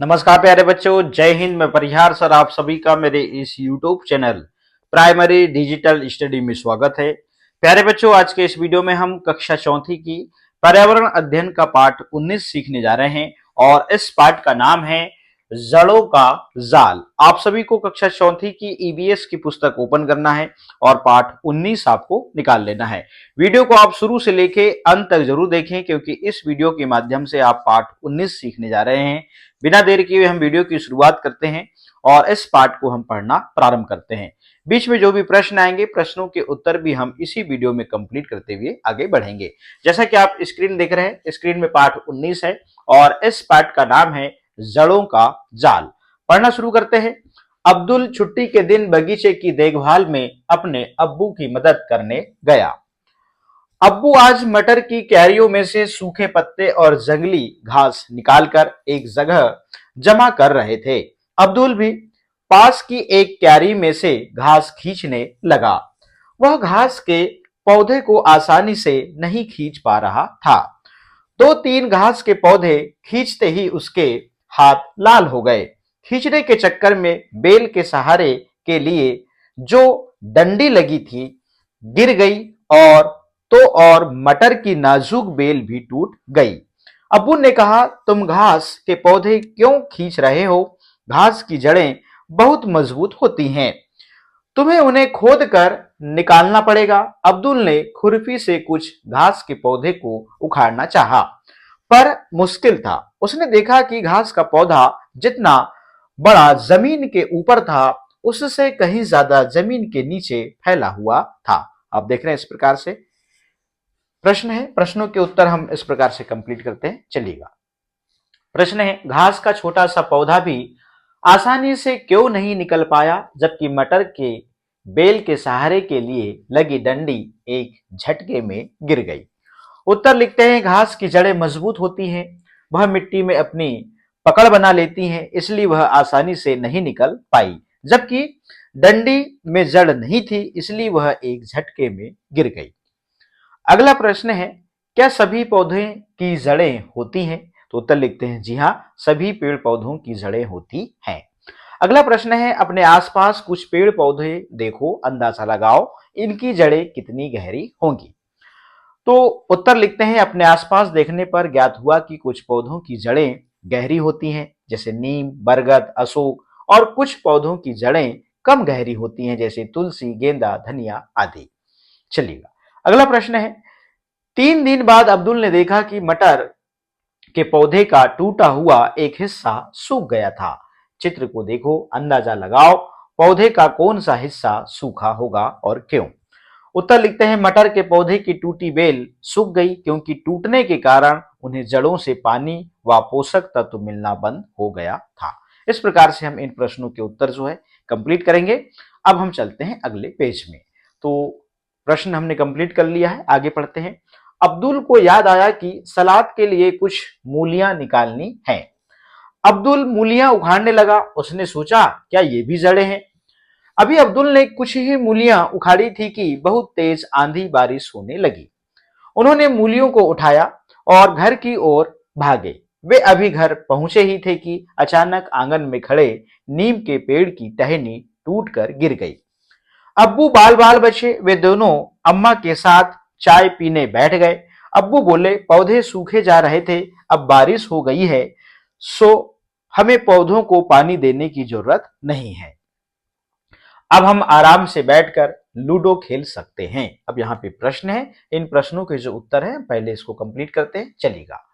नमस्कार प्यारे बच्चों, जय हिंद। मैं परिहार सर आप सभी का मेरे इस YouTube channel primary digital study में स्वागत है। प्यारे बच्चों, आज के इस वीडियो में हम कक्षा चौथी की पर्यावरण अध्ययन का पाठ 19 सीखने जा रहे हैं और इस पाठ का नाम है जड़ों का जाल। आप सभी को कक्षा चौथी की ईबीएस की पुस्तक ओपन करना है और पाठ 19 आपको निकाल लेना है। वीडियो को आप शुरू से लेके अंत तक जरूर देखें, क्योंकि इस वीडियो के माध्यम से आप पाठ 19 सीखने जा रहे हैं। बिना देर किए हम वीडियो की शुरुआत करते हैं और इस पाठ को हम पढ़ना प्रारंभ करते हैं। बीच में जो भी प्रश्न आएंगे, प्रश्नों के उत्तर भी हम इसी वीडियो में कंप्लीट करते हुए आगे बढ़ेंगे। जैसा कि आप स्क्रीन देख रहे हैं, स्क्रीन में पाठ 19 है और इस पाठ का नाम है जड़ों का जाल। पढ़ना शुरू करते हैं। अब्दुल छुट्टी के दिन बगीचे की देखभाल में अपने अब्बू की मदद करने गया। अब्बू आज मटर की क्यारियों में से सूखे पत्ते और जंगली घास निकालकर एक जगह जमा कर रहे थे। अब्दुल भी पास की एक क्यारी में से घास खींचने लगा। वह घास के पौधे को आसानी से नहीं खींच पा रहा था। दो तीन घास के पौधे खींचते ही उसके हाथ लाल हो गए। खींचने के चक्कर में बेल के सहारे के लिए जो डंडी लगी थी गिर गई और मटर की नाजुक बेल भी टूट गई। अब्बू ने कहा, तुम घास के पौधे क्यों खींच रहे हो? घास की जड़ें बहुत मजबूत होती हैं, तुम्हें उन्हें खोद कर निकालना पड़ेगा। अब्दुल ने खुरपी से कुछ घास के पौधे को उखाड़ना चाहा, पर मुश्किल था। उसने देखा कि घास का पौधा जितना बड़ा जमीन के ऊपर था, उससे कहीं ज्यादा जमीन के नीचे फैला हुआ था। आप देख रहे हैं, इस प्रकार से प्रश्न है। प्रश्नों के उत्तर हम इस प्रकार से कंप्लीट करते हैं, चलिएगा। प्रश्न है, घास का छोटा सा पौधा भी आसानी से क्यों नहीं निकल पाया, जबकि मटर के बेल के सहारे के लिए लगी डंडी एक झटके में गिर गई। उत्तर लिखते हैं, घास की जड़ें मजबूत होती हैं, वह मिट्टी में अपनी पकड़ बना लेती हैं, इसलिए वह आसानी से नहीं निकल पाई। जबकि डंडी में जड़ नहीं थी, इसलिए वह एक झटके में गिर गई। अगला प्रश्न है, क्या सभी पौधे की जड़ें होती हैं? तो उत्तर लिखते हैं, जी हाँ, सभी पेड़ पौधों की जड़ें होती हैं। अगला प्रश्न है, अपने आसपास कुछ पेड़ पौधे देखो, अंदाजा लगाओ इनकी जड़ें कितनी गहरी होंगी। तो उत्तर लिखते हैं, अपने आसपास देखने पर ज्ञात हुआ कि कुछ पौधों की जड़ें गहरी होती हैं, जैसे नीम, बरगद, अशोक, और कुछ पौधों की जड़ें कम गहरी होती हैं, जैसे तुलसी, गेंदा, धनिया आदि। चलिएगा, अगला प्रश्न है, 3 दिन बाद अब्दुल ने देखा कि मटर के पौधे का टूटा हुआ एक हिस्सा सूख गया था। चित्र को देखो, अंदाजा लगाओ पौधे का कौन सा हिस्सा सूखा होगा और क्यों। उत्तर लिखते हैं, मटर के पौधे की टूटी बेल सूख गई, क्योंकि टूटने के कारण उन्हें जड़ों से पानी व पोषक तत्व मिलना बंद हो गया था। इस प्रकार से हम इन प्रश्नों के उत्तर जो है कंप्लीट करेंगे। अब हम चलते हैं अगले पेज में। तो प्रश्न हमने कंप्लीट कर लिया है, आगे पढ़ते हैं। अब्दुल को याद आया कि सलाद के लिए कुछ मूलियां निकालनी हैं। अब्दुल मूलियां उखाड़ने लगा। उसने सोचा, क्या ये भी जड़ें हैं? अभी अब्दुल ने कुछ ही मूलियां उखाड़ी थी कि बहुत तेज आंधी बारिश होने लगी। उन्होंने मूलियों को उठाया और घर की ओर भागे। वे अभी घर पहुंचे ही थे कि अचानक आंगन में खड़े नीम के पेड़ की टहनी टूटकर गिर गई। अब्बू बाल बाल बचे। वे दोनों अम्मा के साथ चाय पीने बैठ गए। अब्बू बोले, पौधे सूखे जा रहे थे, अब बारिश हो गई है, सो हमें पौधों को पानी देने की जरूरत नहीं है। अब हम आराम से बैठकर लूडो खेल सकते हैं। अब यहाँ पे प्रश्न है, इन प्रश्नों के जो उत्तर हैं पहले इसको कंप्लीट करते हैं, चलिएगा।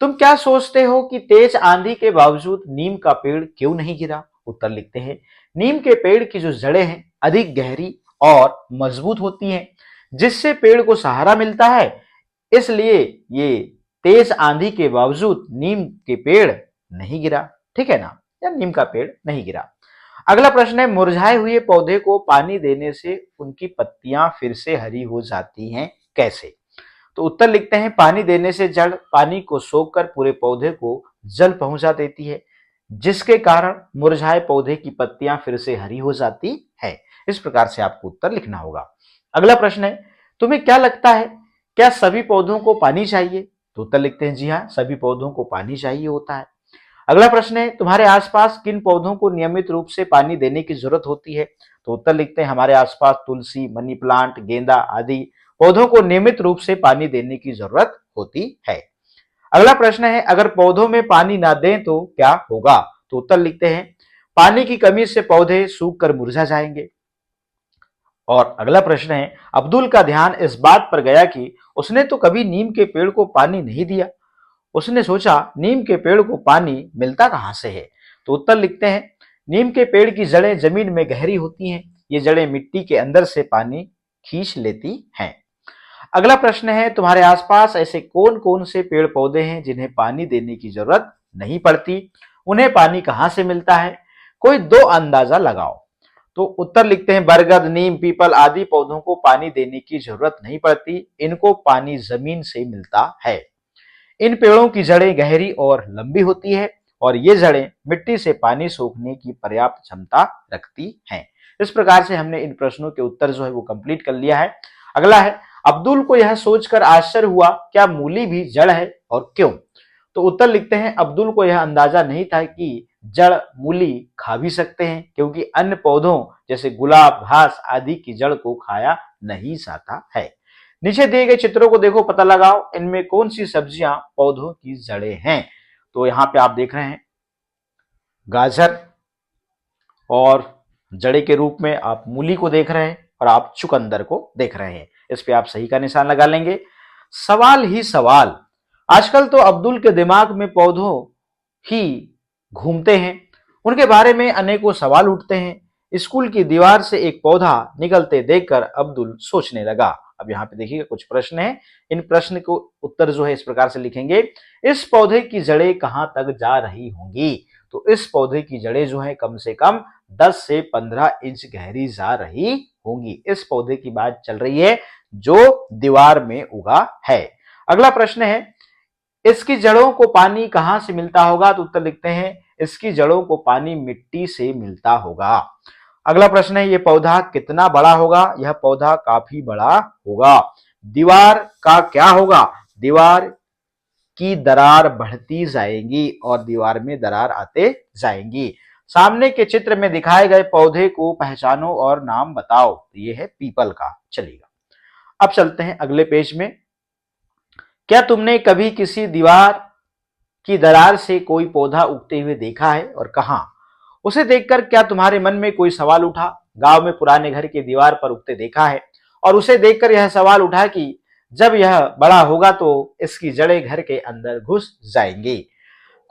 तुम क्या सोचते हो कि तेज आंधी के बावजूद नीम का पेड़ क्यों नहीं गिरा? उत्तर लिखते हैं, नीम के पेड़ की जो जड़ें हैं अधिक गहरी और मजबूत होती हैं, जिससे पेड़ को सहारा मिलता है, इसलिए ये तेज आंधी के बावजूद नीम के पेड़ नहीं गिरा। ठीक है ना, या नीम का पेड़ नहीं गिरा। अगला प्रश्न है, मुरझाए हुए पौधे को पानी देने से उनकी पत्तियां फिर से हरी हो जाती हैं, कैसे? तो उत्तर लिखते हैं, पानी देने से जड़ पानी को सोखकर पूरे पौधे को जल पहुंचा देती है, जिसके कारण मुरझाए पौधे की पत्तियां फिर से हरी हो जाती है। इस प्रकार से आपको उत्तर लिखना होगा। अगला प्रश्न है, तुम्हें क्या लगता है, क्या सभी पौधों को पानी चाहिए? तो उत्तर लिखते हैं, जी हाँ, सभी पौधों को पानी चाहिए होता है। अगला प्रश्न है, तुम्हारे आसपास किन पौधों को नियमित रूप से पानी देने की जरूरत होती है? तो उत्तर लिखते हैं, हमारे आसपास तुलसी, मनी प्लांट, गेंदा आदि पौधों को नियमित रूप से पानी देने की जरूरत होती है। अगला प्रश्न है, अगर पौधों में पानी ना दें तो क्या होगा? तो उत्तर लिखते हैं, पानी की कमी से पौधे सूख कर मुरझा जाएंगे। और अगला प्रश्न है, अब्दुल का ध्यान इस बात पर गया कि उसने तो कभी नीम के पेड़ को पानी नहीं दिया। उसने सोचा, नीम के पेड़ को पानी मिलता कहां से है? तो उत्तर लिखते हैं, नीम के पेड़ की जड़ें जमीन में गहरी होती हैं। ये जड़ें मिट्टी के अंदर से पानी खींच लेती हैं। अगला प्रश्न है, तुम्हारे आसपास ऐसे कौन कौन से पेड़ पौधे हैं जिन्हें पानी देने की जरूरत नहीं पड़ती? उन्हें पानी कहां से मिलता है? कोई दो अंदाजा लगाओ। तो उत्तर लिखते हैं, बरगद, नीम, पीपल आदि पौधों को पानी देने की जरूरत नहीं पड़ती। इनको पानी जमीन से मिलता है। इन पेड़ों की जड़ें गहरी और लंबी होती है और ये जड़ें मिट्टी से पानी सोखने की पर्याप्त क्षमता रखती हैं। इस प्रकार से हमने इन प्रश्नों के उत्तर जो है वो कंप्लीट कर लिया है। अगला है, अब्दुल को यह सोचकर आश्चर्य हुआ, क्या मूली भी जड़ है और क्यों? तो उत्तर लिखते हैं, अब्दुल को यह अंदाजा नहीं था कि जड़ मूली खा भी सकते हैं, क्योंकि अन्य पौधों जैसे गुलाब, घास आदि की जड़ को खाया नहीं जाता है। नीचे दिए गए चित्रों को देखो, पता लगाओ इनमें कौन सी सब्जियां पौधों की जड़ें हैं। तो यहाँ पे आप देख रहे हैं गाजर, और जड़े के रूप में आप मूली को देख रहे हैं और आप चुकंदर को देख रहे हैं। इस पे आप सही का निशान लगा लेंगे। सवाल ही सवाल। आजकल तो अब्दुल के दिमाग में पौधों ही घूमते हैं। उनके बारे में अनेकों सवाल उठते हैं। स्कूल की दीवार से एक पौधा निकलते देखकर अब्दुल सोचने लगा। अब यहाँ पे देखिए कुछ प्रश्न है। इन प्रश्न को उत्तर जो है इस प्रकार से लिखेंगे, इस पौधे की जड़ें कहां तक जा रही होंगी? तो इस पौधे की जड़ें जो है कम से कम 10 से 15 इंच गहरी जा रही होंगी। इस पौधे की बात चल रही है जो दीवार में उगा है। अगला प्रश्न है, इसकी जड़ों को पानी कहां से मिलता होगा? तो उत्तर लिखते हैं, इसकी जड़ों को पानी मिट्टी से मिलता होगा। अगला प्रश्न है, यह पौधा कितना बड़ा होगा? यह पौधा काफी बड़ा होगा। दीवार का क्या होगा? दीवार की दरार बढ़ती जाएगी और दीवार में दरार आते जाएंगी। सामने के चित्र में दिखाए गए पौधे को पहचानो और नाम बताओ। ये है पीपल का। चलिएगा, अब चलते हैं अगले पेज में। क्या तुमने कभी किसी दीवार की दरार से कोई पौधा उगते हुए देखा है और कहां? उसे देखकर क्या तुम्हारे मन में कोई सवाल उठा? गांव में पुराने घर की दीवार पर उगते देखा है और उसे देखकर यह सवाल उठा कि जब यह बड़ा होगा तो इसकी जड़ें घर के अंदर घुस जाएंगी।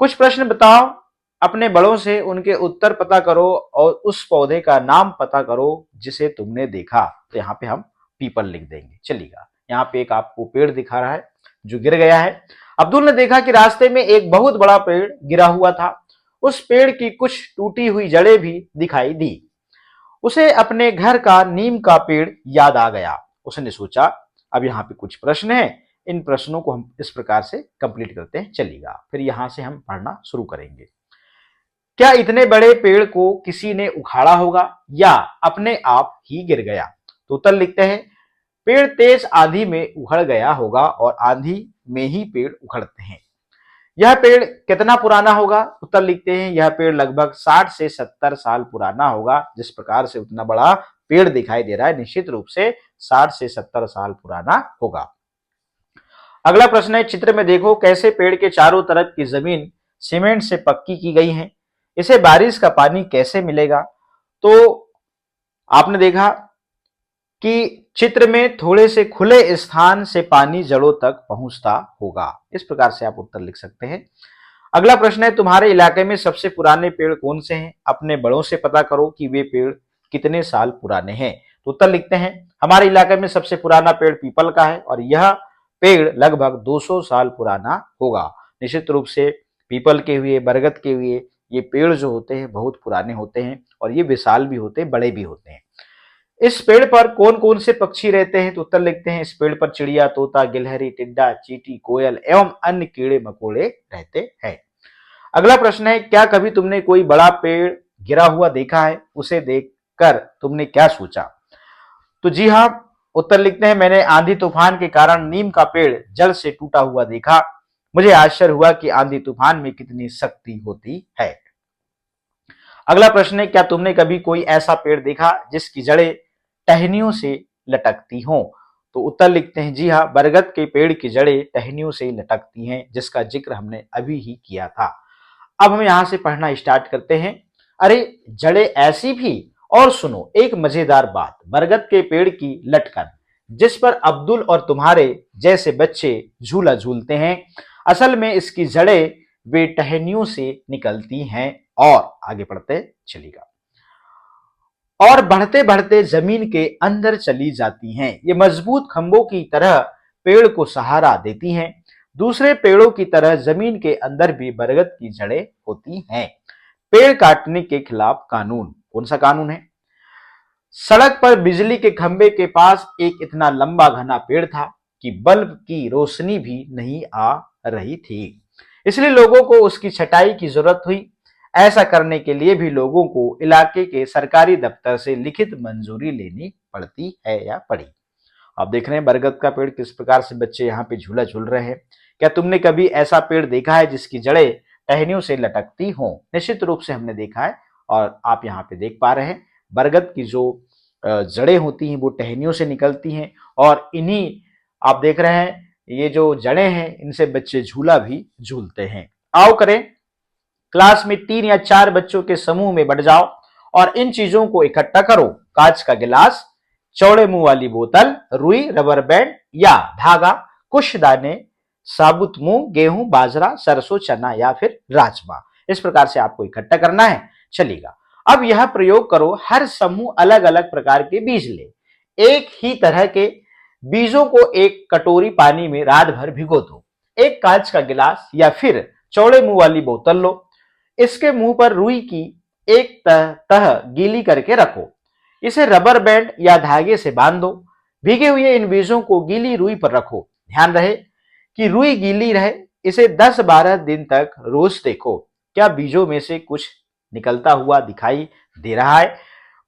कुछ प्रश्न बताओ अपने बड़ों से, उनके उत्तर पता करो और उस पौधे का नाम पता करो जिसे तुमने देखा। तो यहाँ पे हम पीपल लिख देंगे। चलिएगा, यहाँ पे एक आपको पेड़ दिखा रहा है जो गिर गया है। अब्दुल ने देखा कि रास्ते में एक बहुत बड़ा पेड़ गिरा हुआ था। उस पेड़ की कुछ टूटी हुई जड़ें भी दिखाई दी। उसे अपने घर का नीम का पेड़ याद आ गया। उसने सोचा, अब यहाँ पे कुछ प्रश्न है, इन प्रश्नों को हम इस प्रकार से कंप्लीट करते हैं। चलिएगा, फिर यहां से हम पढ़ना शुरू करेंगे। क्या इतने बड़े पेड़ को किसी ने उखाड़ा होगा या अपने आप ही गिर गया? तो उत्तर लिखते हैं, पेड़ तेज आंधी में उखड़ गया होगा और आंधी में ही पेड़ उखड़ते हैं। यह पेड़ कितना पुराना होगा? उत्तर लिखते हैं, यह पेड़ लगभग 60 से 70 साल पुराना होगा। जिस प्रकार से उतना बड़ा पेड़ दिखाई दे रहा है, निश्चित रूप से 60 से 70 साल पुराना होगा। अगला प्रश्न है, चित्र में देखो कैसे पेड़ के चारों तरफ की जमीन सीमेंट से पक्की की गई है। इसे बारिश का पानी कैसे मिलेगा? तो आपने देखा कि चित्र में थोड़े से खुले स्थान से पानी जड़ों तक पहुंचता होगा। इस प्रकार से आप उत्तर लिख सकते हैं। अगला प्रश्न है, तुम्हारे इलाके में सबसे पुराने पेड़ कौन से हैं? अपने बड़ों से पता करो कि वे पेड़ कितने साल पुराने हैं। तो उत्तर लिखते हैं, हमारे इलाके में सबसे पुराना पेड़ पीपल का है और यह पेड़ लगभग 200 साल पुराना होगा। निश्चित रूप से पीपल के हुए, बरगद के हुए ये पेड़ जो होते हैं बहुत पुराने होते हैं और ये विशाल भी होते हैं, बड़े भी होते हैं। इस पेड़ पर कौन कौन से पक्षी रहते हैं? तो उत्तर लिखते हैं, इस पेड़ पर चिड़िया, तोता, गिलहरी, टिड्डा, चींटी, कोयल एवं अन्य कीड़े मकोड़े रहते हैं। अगला प्रश्न है, क्या कभी तुमने कोई बड़ा पेड़ गिरा हुआ देखा है? उसे देखकर तुमने क्या सोचा? तो जी हाँ, उत्तर लिखते हैं, मैंने आंधी तूफान के कारण नीम का पेड़ जड़ से टूटा हुआ देखा। मुझे आश्चर्य हुआ कि आंधी तूफान में कितनी शक्ति होती है। अगला प्रश्न है, क्या तुमने कभी कोई ऐसा पेड़ देखा जिसकी जड़ें टहनियों से लटकती हों? तो उत्तर लिखते हैं, जी हाँ, बरगद के पेड़ की जड़ें टहनियों से लटकती हैं, जिसका जिक्र हमने अभी ही किया था। अब हम यहां से पढ़ना स्टार्ट करते हैं। अरे जड़ें ऐसी भी, और सुनो एक मजेदार बात, बरगद के पेड़ की लटकन जिस पर अब्दुल और तुम्हारे जैसे बच्चे झूला झूलते हैं, असल में इसकी जड़ें वे टहनियों से निकलती हैं। और आगे पढ़ते चलिएगा। और बढ़ते बढ़ते जमीन के अंदर चली जाती हैं। ये मजबूत खंभों की तरह पेड़ को सहारा देती हैं। दूसरे पेड़ों की तरह जमीन के अंदर भी बरगद की जड़ें होती हैं। पेड़ काटने के खिलाफ कानून, कौन सा कानून है? सड़क पर बिजली के खंभे के पास एक इतना लंबा घना पेड़ था कि बल्ब की रोशनी भी नहीं आ रही थी, इसलिए लोगों को उसकी छटाई की जरूरत हुई। ऐसा करने के लिए भी लोगों को इलाके के सरकारी दफ्तर से लिखित मंजूरी लेनी पड़ती है या पड़ी। आप देख रहे हैं बरगद का पेड़ किस प्रकार से बच्चे यहाँ पे झूला झूल रहे हैं। क्या तुमने कभी ऐसा पेड़ देखा है जिसकी जड़ें टहनियों से लटकती हों? निश्चित रूप से हमने देखा है, और आप यहाँ पे देख पा रहे हैं बरगद की जो जड़ें होती हैं वो टहनियों से निकलती हैं, और इन्हीं आप देख रहे हैं ये जो जड़ें हैं इनसे बच्चे झूला भी झूलते हैं। आओ करें, क्लास में 3 या 4 बच्चों के समूह में बढ़ जाओ और इन चीजों को इकट्ठा करो। कांच का गिलास, चौड़े मुंह वाली बोतल, रुई, रबर बैंड या धागा, कुछ दाने, साबुत मूंग, गेहूं, बाजरा, सरसों, चना या फिर राजमा। इस प्रकार से आपको इकट्ठा करना है। चलिएगा, अब यह प्रयोग करो, हर समूह अलग अलग प्रकार के बीज ले। एक ही तरह के बीजों को एक कटोरी पानी में रात भर भिगो दो। एक कांच का गिलास या फिर चौड़े मुंह वाली बोतल लो, इसके मुंह पर रुई की एक तह गीली करके रखो। इसे रबर बैंड या धागे से बांध दो। भीगे हुए इन बीजों को गीली रुई पर रखो। ध्यान रहे कि रुई गीली रहे। इसे 10-12 दिन तक रोज देखो, क्या बीजों में से कुछ निकलता हुआ दिखाई दे रहा है?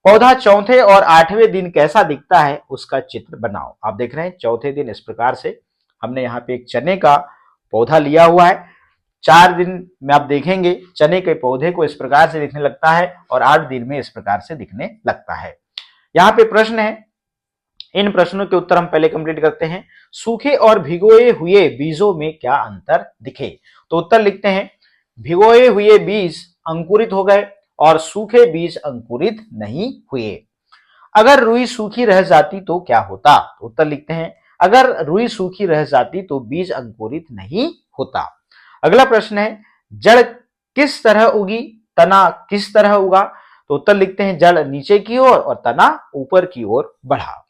पौधा चौथे और 8वें दिन कैसा दिखता है उसका चित्र बनाओ। आप देख रहे हैं चौथे दिन इस प्रकार से हमने यहाँ पे एक चने का पौधा लिया हुआ है। 4 दिन में आप देखेंगे चने के पौधे को इस प्रकार से दिखने लगता है, और 8 दिन में इस प्रकार से दिखने लगता है। यहाँ पे प्रश्न है, इन प्रश्नों के उत्तर हम पहले कंप्लीट करते हैं। सूखे और भिगोए हुए बीजों में क्या अंतर दिखे? तो उत्तर लिखते हैं, भिगोए हुए बीज अंकुरित हो गए और सूखे बीज अंकुरित नहीं हुए। अगर रुई सूखी रह जाती तो क्या होता? तो उत्तर लिखते हैं, अगर रुई सूखी रह जाती तो बीज अंकुरित नहीं होता। अगला प्रश्न है, जड़ किस तरह उगी, तना किस तरह उगा? तो उत्तर लिखते हैं, जड़ नीचे की ओर और तना ऊपर की ओर बढ़ा।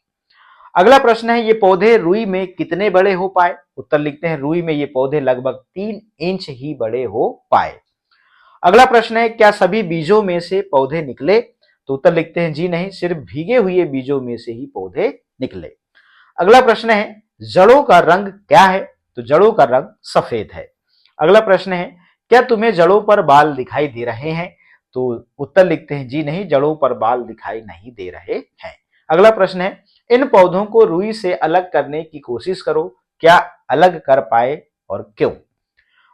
अगला प्रश्न है, ये पौधे रुई में कितने बड़े हो पाए? उत्तर लिखते हैं, रुई में ये पौधे लगभग 3 इंच ही बड़े हो पाए। अगला प्रश्न है, क्या सभी बीजों में से पौधे निकले? तो उत्तर लिखते हैं, जी नहीं, सिर्फ भीगे हुए बीजों में से ही पौधे निकले। अगला प्रश्न है, जड़ों का रंग क्या है? तो जड़ों का रंग सफेद है। अगला प्रश्न है, क्या तुम्हें जड़ों पर बाल दिखाई दे रहे हैं? तो उत्तर लिखते हैं, जी नहीं, जड़ों पर बाल दिखाई नहीं दे रहे हैं। अगला प्रश्न है, इन पौधों को रुई से अलग करने की कोशिश करो, क्या अलग कर पाए और क्यों?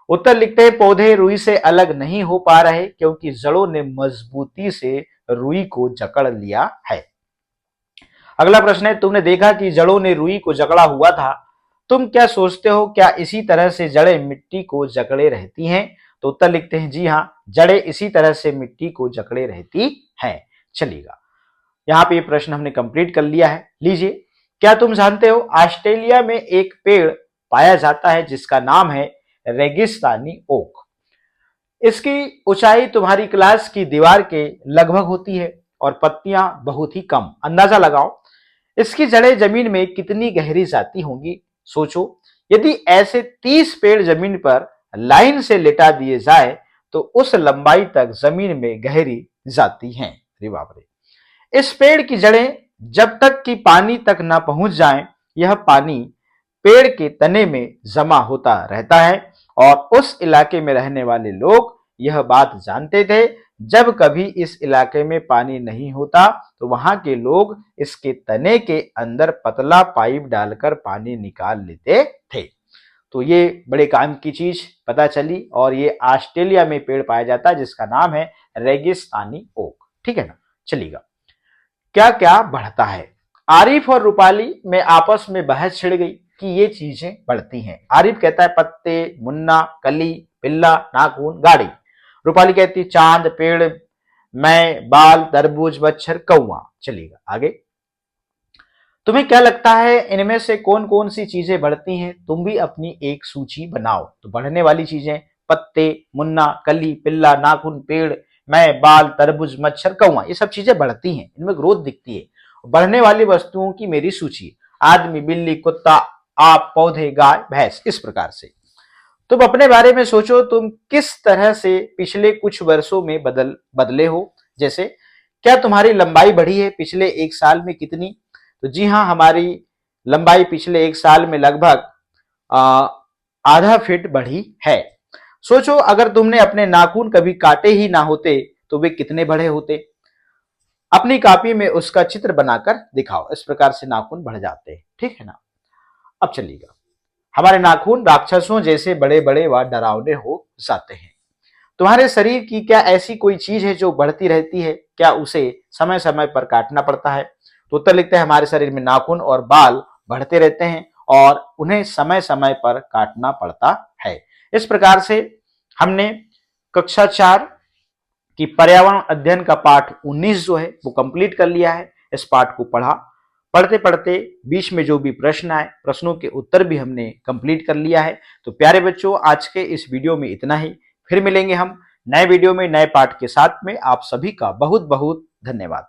उत्तर लिखते हैं, पौधे रुई से अलग नहीं हो पा रहे क्योंकि जड़ों ने मजबूती से रुई को जकड़ लिया है। अगला प्रश्न है, तुमने देखा कि जड़ों ने रुई को जकड़ा हुआ था, तुम क्या सोचते हो, क्या इसी तरह से जड़ें मिट्टी को जकड़े रहती हैं? तो उत्तर लिखते हैं, जी हाँ, जड़ें इसी तरह से मिट्टी को जकड़े रहती हैं। चलिएगा, यहाँ पे ये प्रश्न हमने कंप्लीट कर लिया है। लीजिए, क्या तुम जानते हो ऑस्ट्रेलिया में एक पेड़ पाया जाता है जिसका नाम है रेगिस्तानी ओक। इसकी ऊंचाई तुम्हारी क्लास की दीवार के लगभग होती है और पत्तियां बहुत ही कम। अंदाजा लगाओ इसकी जड़ें जमीन में कितनी गहरी जाती होंगी। सोचो, यदि ऐसे 30 पेड़ जमीन पर लाइन से लेटा दिए जाए तो उस लंबाई तक जमीन में गहरी जाती हैं। अरे बाप रे! इस पेड़ की जड़ें जब तक कि पानी तक न पहुंच जाएं, यह पानी पेड़ के तने में जमा होता रहता है, और उस इलाके में रहने वाले लोग यह बात जानते थे। जब कभी इस इलाके में पानी नहीं होता तो वहां के लोग इसके तने के अंदर पतला पाइप डालकर पानी निकाल लेते थे। तो ये बड़े काम की चीज पता चली, और ये ऑस्ट्रेलिया में पेड़ पाया जाता है जिसका नाम है रेगिस्तानी ओक। ठीक है ना, चलिएगा। क्या क्या बढ़ता है? आरिफ और रूपाली में आपस में बहस छिड़ गई कि ये चीजें बढ़ती हैं। आरिफ कहता है पत्ते, मुन्ना, कली, पिल्ला, नाखून, गाड़ी। रूपाली कहती है चांद, पेड़, मैं, बाल, तरबूज, मच्छर, कौआ। चलिएगा आगे। तुम्हें क्या लगता है इनमें से कौन कौन सी चीजें बढ़ती हैं? तुम भी अपनी एक सूची बनाओ। तो बढ़ने वाली चीजें पत्ते, मुन्ना, कली, पिल्ला, नाखून, पेड़, मैं, बाल, तरबूज, मच्छर, कौआ, ये सब चीजें बढ़ती हैं, इनमें ग्रोथ दिखती है। बढ़ने वाली वस्तुओं की मेरी सूची: आदमी, बिल्ली, कुत्ता, आप, पौधे, गाय, भैंस। इस प्रकार से तुम अपने बारे में सोचो, तुम किस तरह से पिछले कुछ वर्षों में बदले हो। जैसे क्या तुम्हारी लंबाई बढ़ी है पिछले एक साल में? कितनी? तो जी हाँ, हमारी लंबाई पिछले एक साल में लगभग आधा फीट बढ़ी है। सोचो अगर तुमने अपने नाखून कभी काटे ही ना होते तो वे कितने बड़े होते। अपनी कॉपी में उसका चित्र बनाकर दिखाओ। इस प्रकार से नाखून बढ़ जाते हैं। ठीक है ना। अब चलिएगा, हमारे नाखून राक्षसों जैसे बड़े बड़े व डरावने हो जाते हैं। तुम्हारे शरीर की क्या ऐसी कोई चीज है जो बढ़ती रहती है? क्या उसे समय समय पर काटना पड़ता है? तो उत्तर लिखते हैं हमारे शरीर में नाखून और बाल बढ़ते रहते हैं और उन्हें समय समय पर काटना पड़ता है। इस प्रकार से हमने कक्षा 4 की पर्यावरण अध्ययन का पाठ 19 जो है वो कंप्लीट कर लिया है। इस पाठ को पढ़ा, पढ़ते पढ़ते बीच में जो भी प्रश्न आए, प्रश्नों के उत्तर भी हमने कंप्लीट कर लिया है। तो प्यारे बच्चों, आज के इस वीडियो में इतना ही। फिर मिलेंगे हम नए वीडियो में नए पाठ के साथ में। आप सभी का बहुत बहुत धन्यवाद।